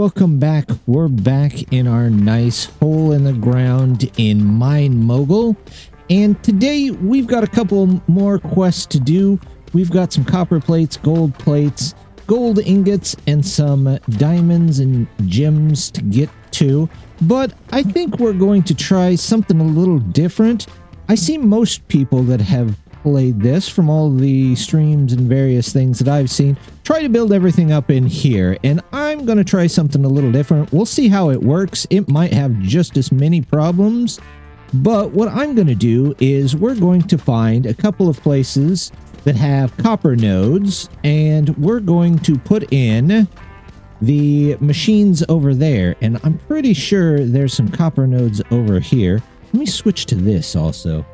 welcome back. We're back in our nice hole in the ground in Mine Mogul. And today we've got a couple more quests to do. We've got some copper plates, gold ingots, and some diamonds and gems to get to. But I think we're going to try something a little different. I see most people that have played this from all the streams and various things that I've seen try to build everything up in here, and I'm going to try something a little different. We'll see how it works. It might have just as many problems, but what I'm going to do is we're going to find a couple of places that have copper nodes, and we're going to put in the machines over there, and I'm pretty sure there's some copper nodes over here. Let me switch to this also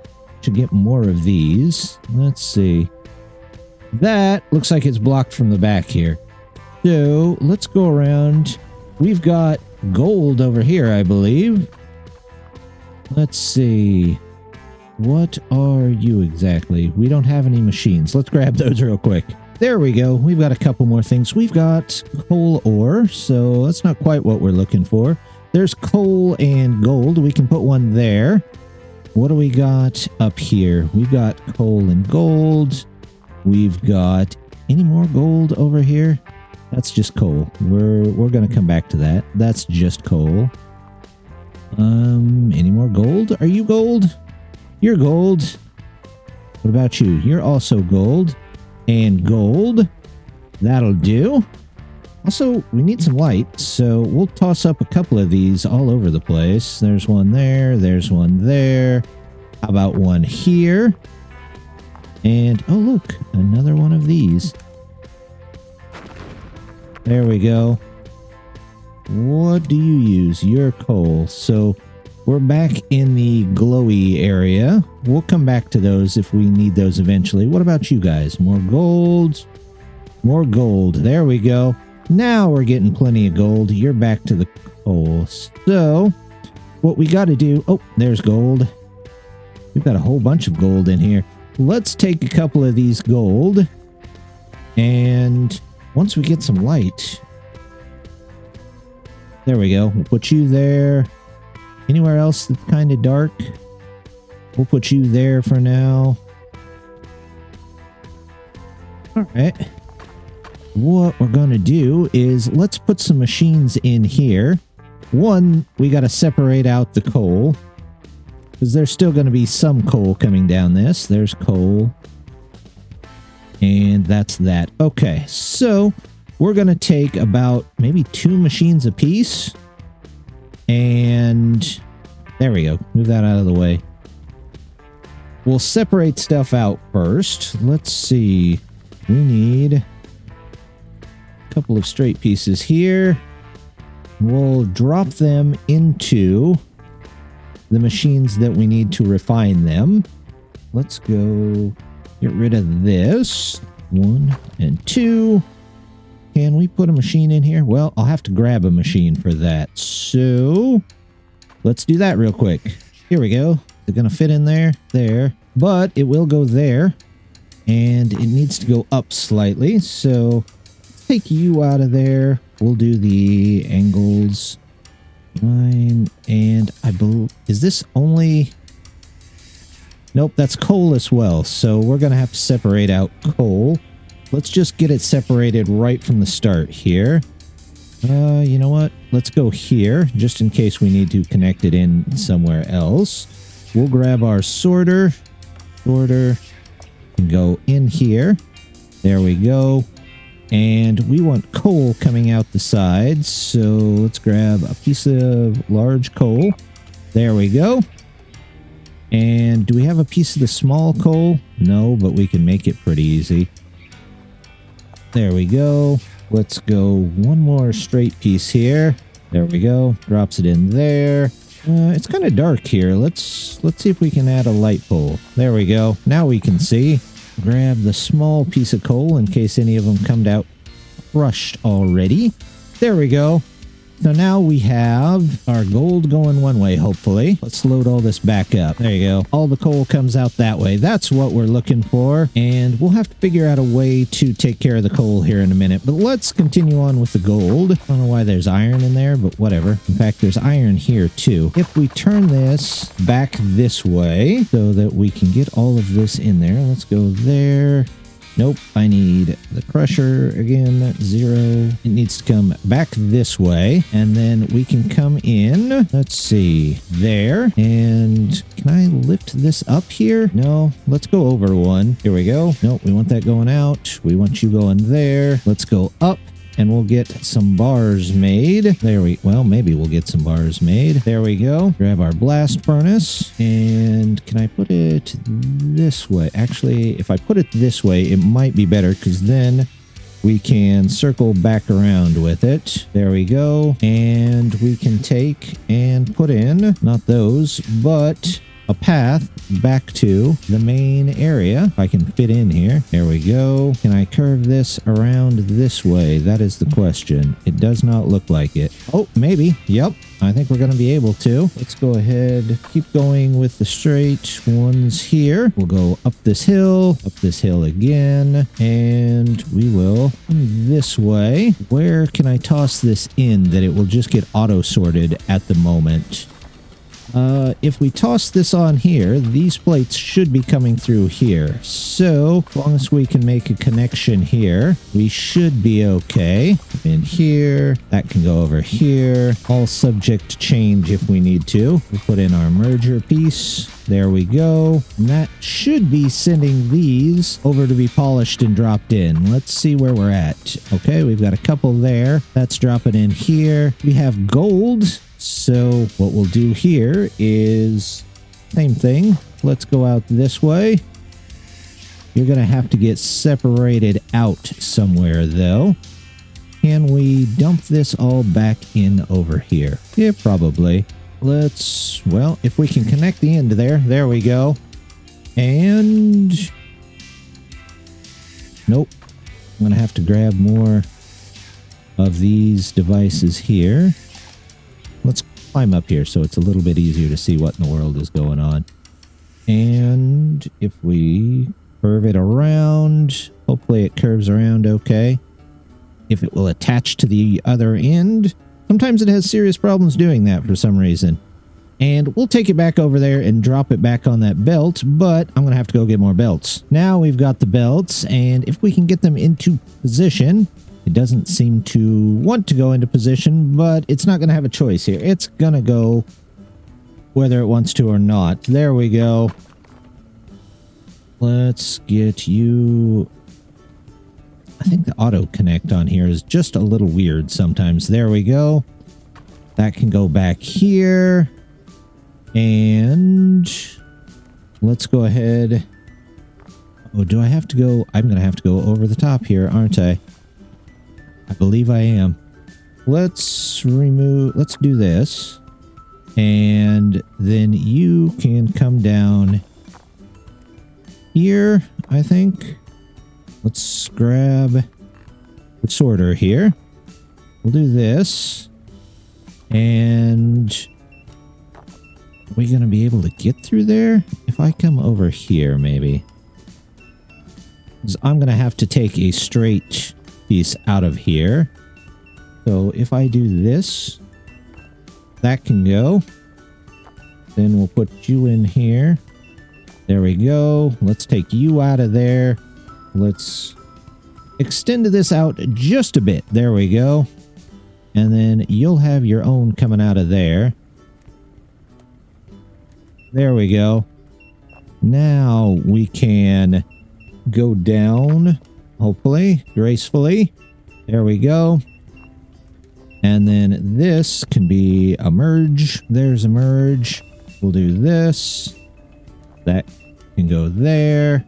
to get more of these. Let's see. That looks like it's blocked from the back here. So let's go around. We've got gold over here, I believe. Let's see. What are you exactly? We don't have any machines. Let's grab those real quick. There we go. We've got a couple more things. We've got coal ore, so that's not quite what we're looking for. There's coal and gold. We can put one there. What do we got up here? We've got coal and gold. We've got any more gold over here? That's just coal. We're gonna come back to that. That's just coal. Any more gold? Are you gold? You're gold. What about you? You're also gold. And gold. That'll do. Also, we need some light, so we'll toss up a couple of these all over the place. There's one there. There's one there. How about one here? And, oh look, another one of these. There we go. What do you use? Your coal. So we're back in the glowy area. We'll come back to those if we need those eventually. What about you guys? More gold. More gold. There we go. Now we're getting plenty of gold. You're back to the coal. So what we got to do... Oh, there's gold. We've got a whole bunch of gold in here. Let's take a couple of these gold. And once we get some light... There we go. We'll put you there. Anywhere else that's kind of dark? We'll put you there for now. Alright. What we're going to do is let's put some machines in here. One, we got to separate out the coal, because there's still going to be some coal coming down this. There's coal. And that's that. Okay, so we're going to take about maybe 2 machines a piece. And there we go. Move that out of the way. We'll separate stuff out first. Let's see. We need couple of straight pieces here. We'll drop them into the machines that we need to refine them. Let's go get rid of this. 1 and 2. Can we put a machine in here? Well, I'll have to grab a machine for that. So let's do that real quick. Here we go. Is it going to fit in there? There. But it will go there. And it needs to go up slightly. So take you out of there. We'll do the angles. 9, and I believe, is this only... Nope, that's coal as well. So we're going to have to separate out coal. Let's just get it separated right from the start here. You know what? Let's go here, just in case we need to connect it in somewhere else. We'll grab our sorter. Sorter. And go in here. There we go. And we want coal coming out the sides, so let's grab a piece of large coal. There we go. And do we have a piece of the small coal? No, but we can make it pretty easy. There we go. Let's go one more straight piece here. There we go. Drops it in there. It's kind of dark here. Let's see if we can add a light pole. There we go. Now we can see. Grab the small piece of coal in case any of them come out crushed already. There we go. So now we have our gold going one way, hopefully. Let's load all this back up. There you go. All the coal comes out that way. That's what we're looking for. And we'll have to figure out a way to take care of the coal here in a minute. But let's continue on with the gold. I don't know why there's iron in there, but whatever. In fact, there's iron here too. If we turn this back this way so that we can get all of this in there. Let's go there. Nope, I need the crusher again, 0. It needs to come back this way, and then we can come in. Let's see, there. And can I lift this up here? No, let's go over one. Here we go. Nope, we want that going out. We want you going there. Let's go up. And we'll get some bars made. Well, maybe we'll get some bars made. There we go. Grab our blast furnace. And can I put it this way? Actually, if I put it this way, it might be better because then we can circle back around with it. There we go. And we can take and put in, not those, but a path back to the main area. If I can fit in here. There we go. Can I curve this around this way? That is the question. It does not look like it. Oh, maybe. Yep. I think we're going to be able to. Let's go ahead. Keep going with the straight ones here. We'll go up this hill again, and we will come this way. Where can I toss this in that it will just get auto sorted at the moment? If we toss this on here, these plates should be coming through here. So, as long as we can make a connection here, we should be okay. In here, that can go over here. All subject to change if we need to. We'll put in our merger piece. There we go. And that should be sending these over to be polished and dropped in. Let's see where we're at. Okay, we've got a couple there. That's dropping in here. We have gold. So what we'll do here is same thing. Let's go out this way. You're going to have to get separated out somewhere though. Can we dump this all back in over here? Yeah, probably. Well, if we can connect the end there we go. And nope. I'm going to have to grab more of these devices here. Let's climb up here so it's a little bit easier to see what in the world is going on. And if we curve it around, hopefully it curves around okay. If it will attach to the other end, sometimes it has serious problems doing that for some reason. And we'll take it back over there and drop it back on that belt, but I'm going to have to go get more belts. Now we've got the belts, and if we can get them into position... It doesn't seem to want to go into position, but it's not going to have a choice here. It's going to go whether it wants to or not. There we go. Let's get you... I think the auto connect on here is just a little weird sometimes. There we go. That can go back here. And let's go ahead. Oh, do I have to go? I'm going to have to go over the top here, aren't I? I believe I am. Let's do this. And then you can come down here, I think. Let's grab the sorter here. We'll do this. And are we going to be able to get through there? If I come over here, maybe. 'Cause I'm going to have to take a straight piece out of here. So if I do this, that can go. Then we'll put you in here. There we go. Let's take you out of there. Let's extend this out just a bit. There we go. And then you'll have your own coming out of there. There we go. Now we can go down, hopefully, gracefully. There we go. And then this can be a merge. There's a merge. We'll do this. That can go there.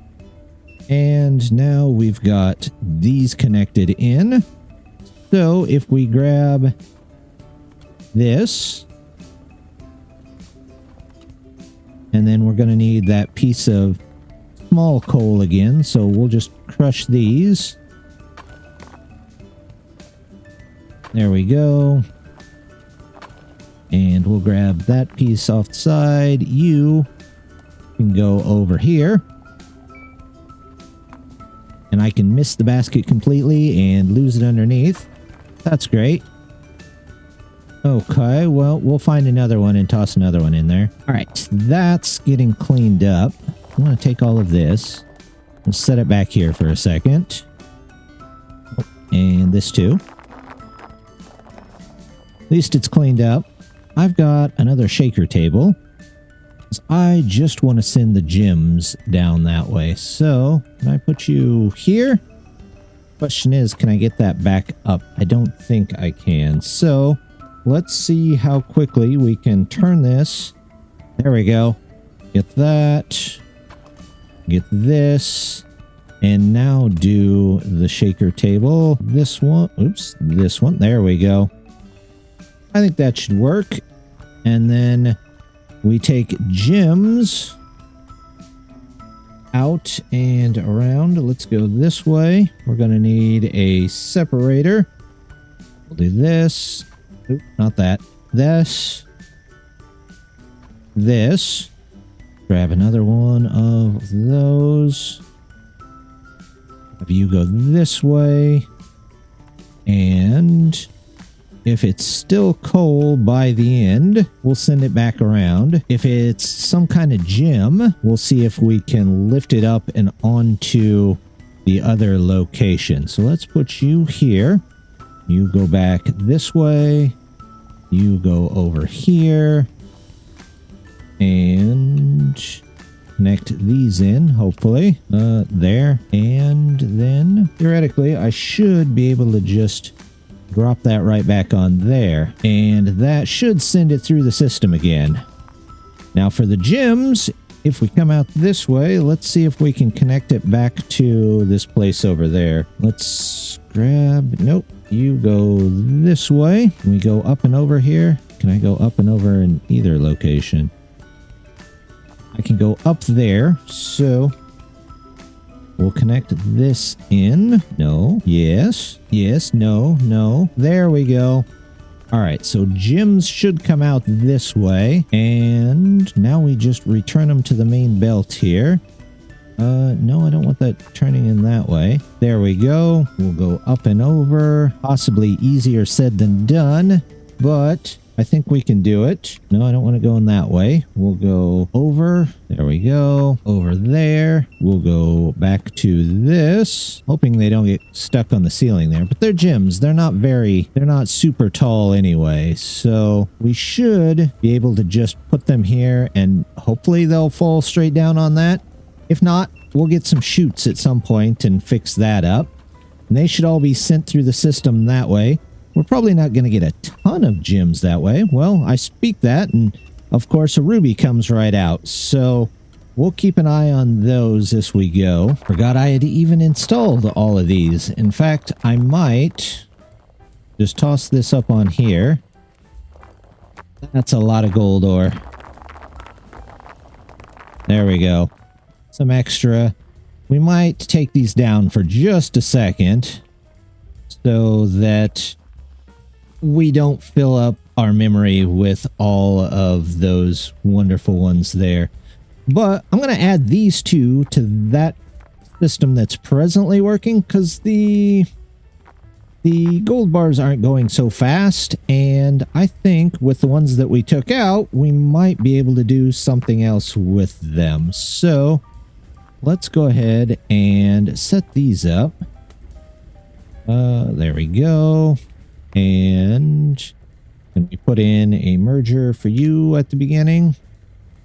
And now we've got these connected in. So if we grab this, and then we're going to need that piece of small coal again. So we'll just crush these. There we go. And we'll grab that piece off the side. You can go over here. And I can miss the basket completely and lose it underneath. That's great. Okay, well, we'll find another one and toss another one in there. All right, that's getting cleaned up. I'm going to take all of this and set it back here for a second. And this too. At least it's cleaned up. I've got another shaker table. I just want to send the gems down that way. So, can I put you here? Question is, can I get that back up? I don't think I can. So, let's see how quickly we can turn this. There we go. Get that. Get this. And now do the shaker table. This one. Oops. This one. There we go. I think that should work. And then we take gems out and around. Let's go this way. We're going to need a separator. We'll do this. Oop, not that. This. This. Grab another one of those. Have you go this way. And if it's still coal by the end, we'll send it back around. If it's some kind of gem, we'll see if we can lift it up and onto the other location. So let's put you here. You go back this way. You go over here. And connect these in, hopefully. There. And then, theoretically, I should be able to just drop that right back on there. And that should send it through the system again. Now for the gems, if we come out this way, let's see if we can connect it back to this place over there. Let's grab... Nope. You go this way. We go up and over here. Can I go up and over in either location? I can go up there. So we'll connect this in. No. Yes. Yes. No. No. There we go. All right. So gems should come out this way. And now we just return them to the main belt here. No, I don't want that turning in that way. There we go. We'll go up and over. Possibly easier said than done, but I think we can do it. No, I don't want to go in that way. We'll go over. There we go. Over there. We'll go back to this. Hoping they don't get stuck on the ceiling there. But they're gems. They're not super tall anyway. So we should be able to just put them here and hopefully they'll fall straight down on that. If not, we'll get some chutes at some point and fix that up. And they should all be sent through the system that way. We're probably not going to get a ton of gems that way. Well, I speak that, and of course a ruby comes right out. So we'll keep an eye on those as we go. Forgot I had even installed all of these. In fact, I might just toss this up on here. That's a lot of gold ore. There we go. Some extra. We might take these down for just a second so that we don't fill up our memory with all of those wonderful ones there. But I'm going to add these two to that system that's presently working because the gold bars aren't going so fast, and I think with the ones that we took out, we might be able to do something else with them. So let's go ahead and set these up. There we go. And can we put in a merger for you at the beginning?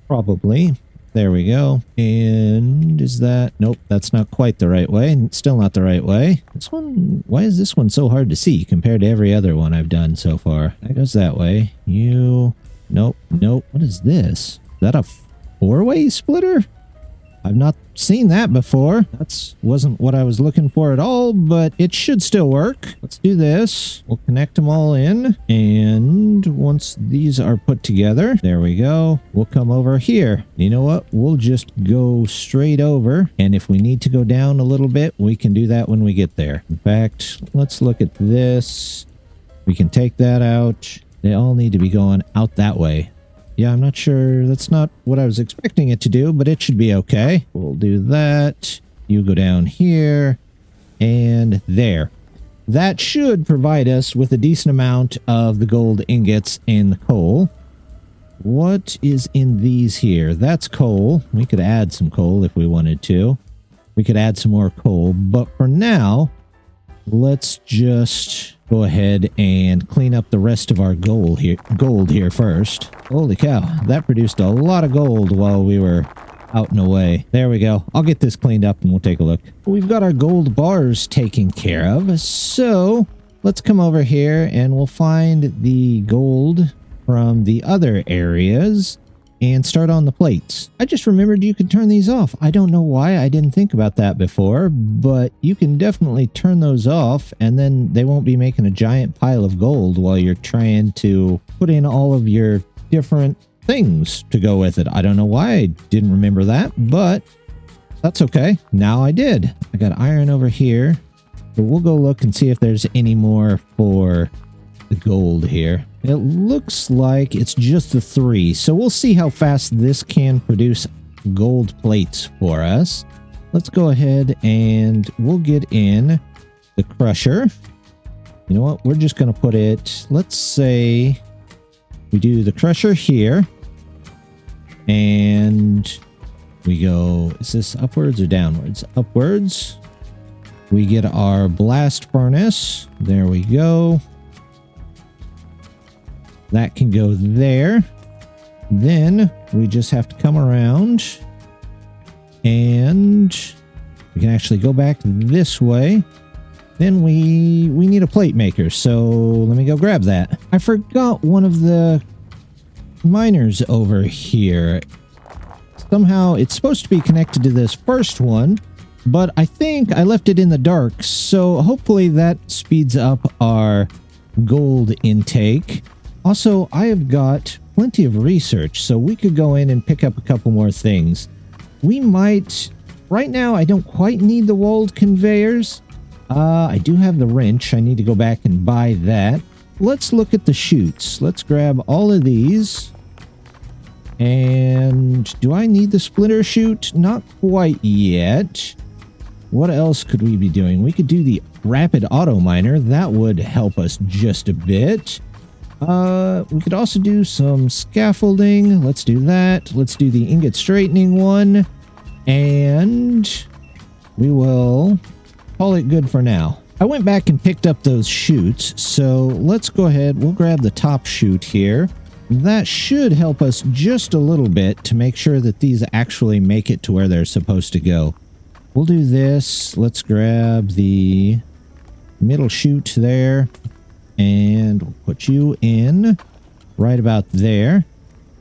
Probably. There we go. And is that... Nope, that's not quite the right way. Still not the right way. This one... Why is this one so hard to see compared to every other one I've done so far? That goes that way. You... Nope. Nope. What is this? Is that a four-way splitter? I've not seen that before. That wasn't what I was looking for at all, but it should still work. Let's do this. We'll connect them all in. And once these are put together, there we go. We'll come over here. You know what? We'll just go straight over. And if we need to go down a little bit, we can do that when we get there. In fact, let's look at this. We can take that out. They all need to be going out that way. Yeah, I'm not sure. That's not what I was expecting it to do, but it should be okay. We'll do that. You go down here and there. That should provide us with a decent amount of the gold ingots and the coal. What is in these here? That's coal. We could add some coal if we wanted to. We could add some more coal, but for now, let's just go ahead and clean up the rest of our gold here first. Holy cow, that produced a lot of gold while we were out and away. There we go. I'll get this cleaned up and we'll take a look. We've got our gold bars taken care of, so let's come over here and we'll find the gold from the other areas and start on the plates. I just remembered you could turn these off. I don't know why I didn't think about that before, but you can definitely turn those off and then they won't be making a giant pile of gold while you're trying to put in all of your different things to go with it. I don't know why I didn't remember that, but that's okay. Now I did. I got iron over here, but we'll go look and see if there's any more for the gold here. It looks like it's just the 3, so we'll see how fast this can produce gold plates for us. Let's go ahead and we'll get in the crusher. You know what? We're just going to put it, let's say we do the crusher here and we go, is this upwards or downwards? Upwards. We get our blast furnace. There we go. That can go there. Then we just have to come around and we can actually go back this way. Then we need a plate maker. So let me go grab that. I forgot one of the miners over here. Somehow it's supposed to be connected to this first one, but I think I left it in the dark. So hopefully that speeds up our gold intake. Also, I have got plenty of research, so we could go in and pick up a couple more things. We might... Right now, I don't quite need the walled conveyors. I do have the wrench. I need to go back and buy that. Let's look at the chutes. Let's grab all of these. And do I need the splitter chute? Not quite yet. What else could we be doing? We could do the rapid auto miner. That would help us just a bit. We could also do some scaffolding. Let's do that. Let's do the ingot straightening one. And we will call it good for now. I went back and picked up those chutes. So let's go ahead. We'll grab the top chute here. That should help us just a little bit to make sure that these actually make it to where they're supposed to go. We'll do this. Let's grab the middle chute there. And we'll put you in right about there.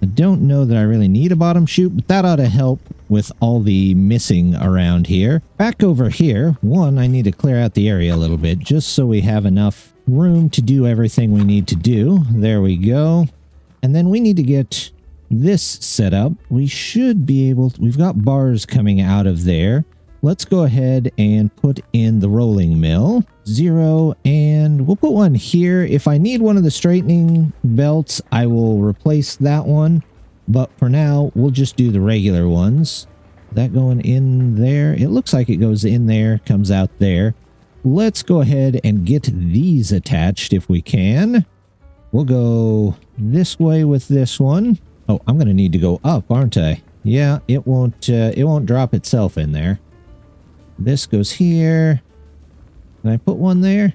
I don't know that I really need a bottom chute, but that ought to help with all the missing around here. Back over here, one, I need to clear out the area a little bit just so we have enough room to do everything we need to do. There we go. And then we need to get this set up. We should be able to, we've got bars coming out of there. Let's go ahead and put in the rolling mill. 0, and we'll put one here. If I need one of the straightening belts, I will replace that one. But for now, we'll just do the regular ones. That going in there. It looks like it goes in there, comes out there. Let's go ahead and get these attached if we can. We'll go this way with this one. Oh, I'm going to need to go up, aren't I? Yeah, it won't drop itself in there. This goes here. Can I put one there?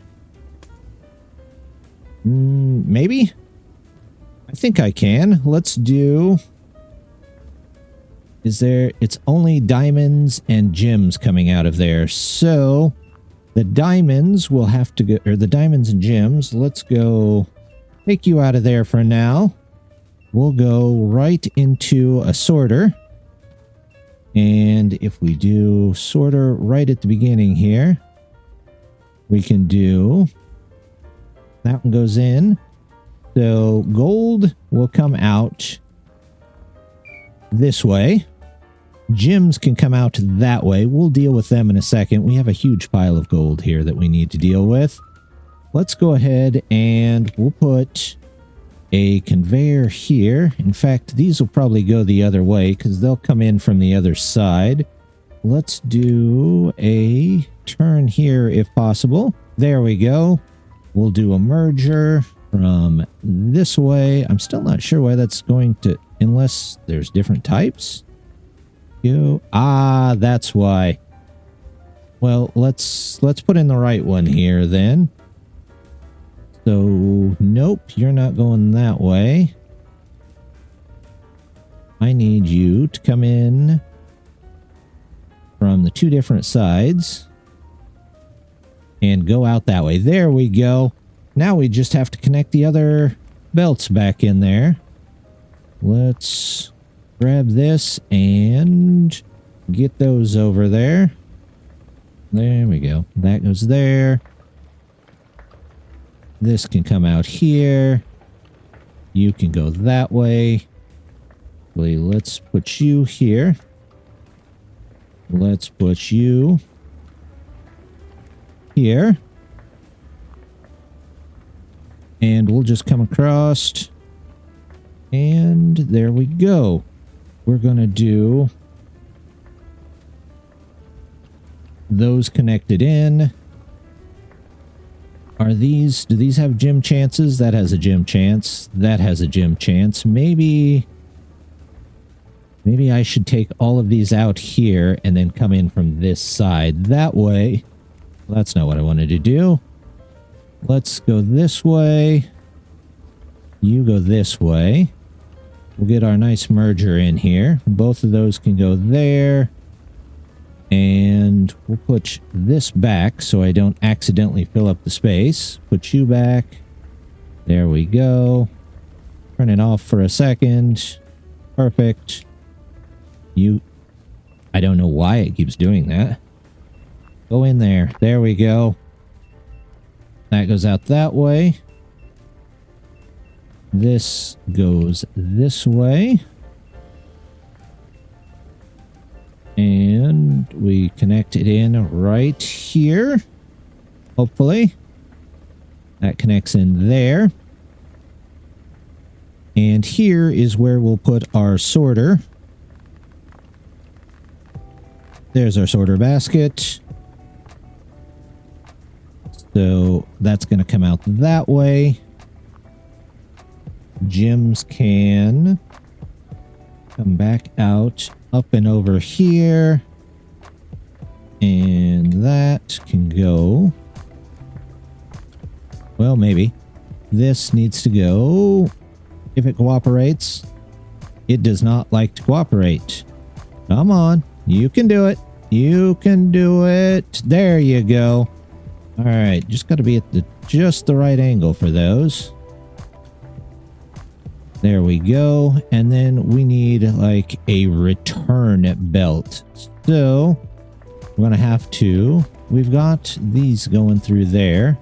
Maybe? I think I can. Let's do... It's only diamonds and gems coming out of there. So, the diamonds will have to go... Or the diamonds and gems. Let's go... Take you out of there for now. We'll go right into a sorter. And if we do sorter right at the beginning here, we can do, that one goes in. So gold will come out this way. Gems can come out that way. We'll deal with them in a second. We have a huge pile of gold here that we need to deal with. Let's go ahead and we'll put a conveyor here. In fact, these will probably go the other way because they'll come in from the other side. Let's do a turn here if possible. There we go. We'll do a merger from this way. I'm still not sure why that's going to, unless there's different types. That's why. Well, let's put in the right one here then. So, nope, you're not going that way. I need you to come in from the two different sides and go out that way. There we go. Now we just have to connect the other belts back in there. Let's grab this and get those over there. There we go. That goes there. This can come out here. You can go that way. Let's put you here. Let's put you here. And we'll just come across. And there we go. We're going to do those connected in. Do these have gym chances? That has a gym chance. That has a gym chance. Maybe I should take all of these out here and then come in from this side. That way. Well, that's not what I wanted to do. Let's go this way. You go this way. We'll get our nice merger in here. Both of those can go there. And we'll put this back so I don't accidentally fill up the space. Put you back. There we go. Turn it off for a second. Perfect. I don't know why it keeps doing that. Go in there. There we go. That goes out that way. This goes this way. And we connect it in right here. Hopefully. That connects in there. And here is where we'll put our sorter. There's our sorter basket. So that's going to come out that way. Gyms can come back out up and over here. And that can go. Well, maybe. This needs to go. If it cooperates. It does not like to cooperate. Come on. You can do it. You can do it. There you go. All right. Just got to be at just the right angle for those. There we go. And then we need like a return belt. So we're going to have to, we've got these going through there.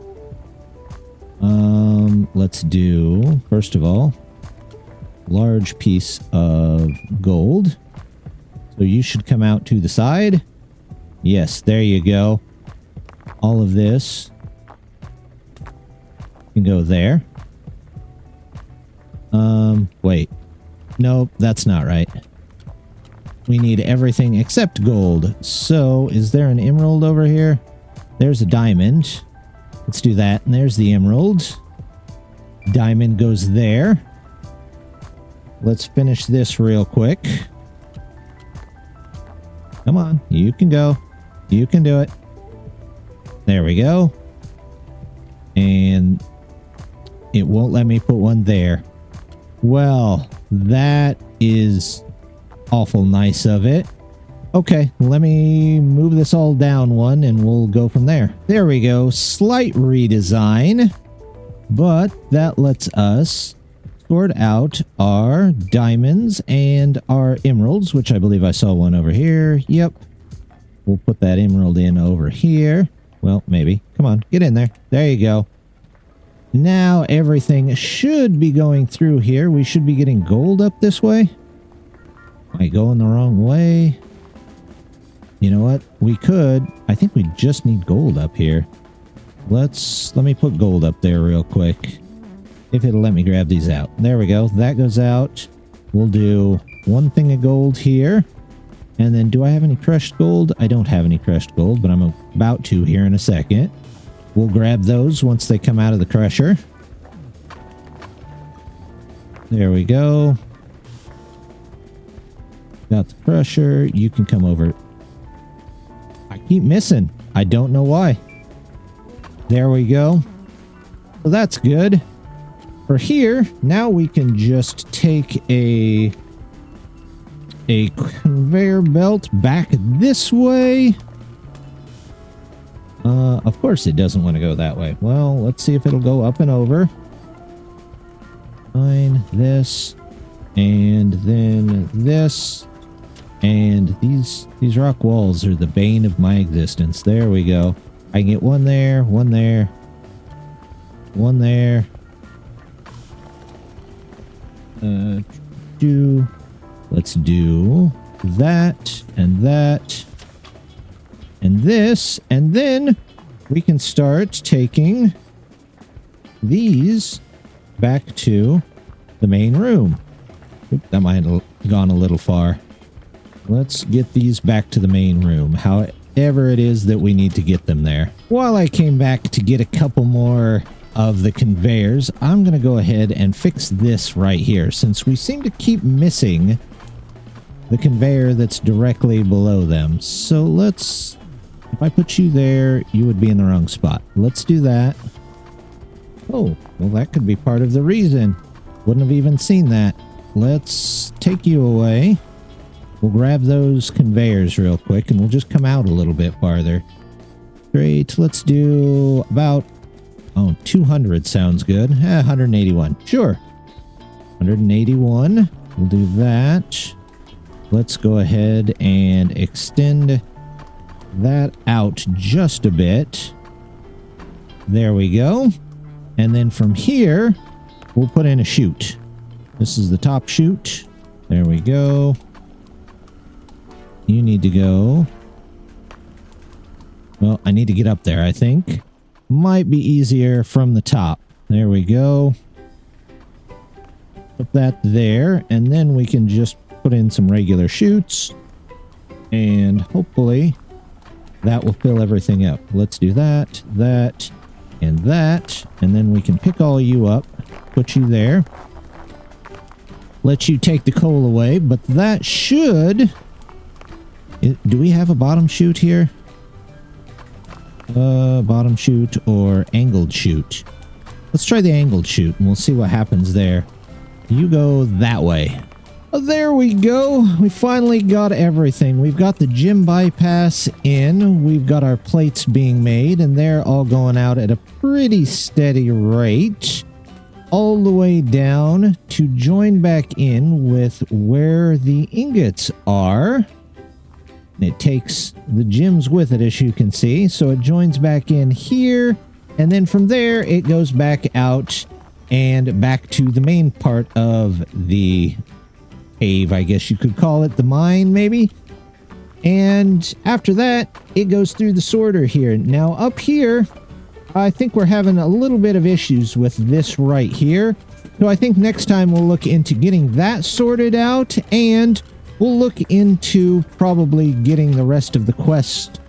Let's do, first of all, large piece of gold. So you should come out to the side. Yes, there you go. All of this can go there. Wait. Nope, that's not right. We need everything except gold. So, is there an emerald over here? There's a diamond. Let's do that. And there's the emerald. Diamond goes there. Let's finish this real quick. Come on. You can go. You can do it. There we go. And it won't let me put one there. Well, that is awful nice of it. Okay, let me move this all down one and we'll go from there. There we go. Slight redesign. But that lets us sort out our diamonds and our emeralds, which I believe I saw one over here. Yep. We'll put that emerald in over here. Well, maybe. Come on, get in there. There you go. Now everything should be going through here. We should be getting gold up this way. Am I going the wrong way? You know what? We could. I think we just need gold up here. Let me put gold up there real quick. if it'll let me grab these out. There we go. That goes out. We'll do one thing of gold here. And then do I have any crushed gold? I don't have any crushed gold, but I'm about to here in a second. We'll grab those once they come out of the crusher. There we go. Got the crusher. You can come over. I keep missing. I don't know why. There we go. So that's good. For here, now we can just take a conveyor belt back this way. Of course it doesn't want to go that way. Well, let's see if it'll go up and over. Fine, this, and then this, and these rock walls are the bane of my existence. There we go. I can get one there, one there, one there. Let's do that, and that, and this, and then we can start taking these back to the main room. Oop, that might have gone a little far. Let's get these back to the main room, however it is that we need to get them there. While I came back to get a couple more of the conveyors, I'm going to go ahead and fix this right here, since we seem to keep missing the conveyor that's directly below them. So let's, if I put you there, you would be in the wrong spot. Let's do that. Oh, well, that could be part of the reason. Wouldn't have even seen that. Let's take you away. We'll grab those conveyors real quick, and we'll just come out a little bit farther. Great. Let's do about, 200 sounds good. 181. Sure. 181. We'll do that. Let's go ahead and extend that out just a bit. There we go. And then from here, we'll put in a chute. This is the top chute. There we go. You need to go. Well, I need to get up there, I think. Might be easier from the top. There we go. Put that there, and then we can just put in some regular chutes, and hopefully that will fill everything up. Let's do that, that, and that, and then we can pick all you up, put you there, let you take the coal away, but that should... Do we have a bottom chute here? Bottom chute or angled chute? Let's try the angled chute and we'll see what happens there. You go that way. Oh, there we go. We finally got everything. We've got the gym bypass in. We've got our plates being made, and they're all going out at a pretty steady rate. All the way down to join back in with where the ingots are. And it takes the gems with it, as you can see. So it joins back in here. And then from there, it goes back out and back to the main part of the cave, I guess you could call it, the mine maybe. And after that, it goes through the sorter here. Now up here, I think we're having a little bit of issues with this right here. So I think next time we'll look into getting that sorted out, and we'll look into probably getting the rest of the quest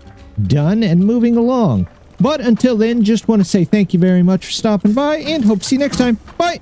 done and moving along. But until then, just want to say thank you very much for stopping by, and hope to see you next time. Bye!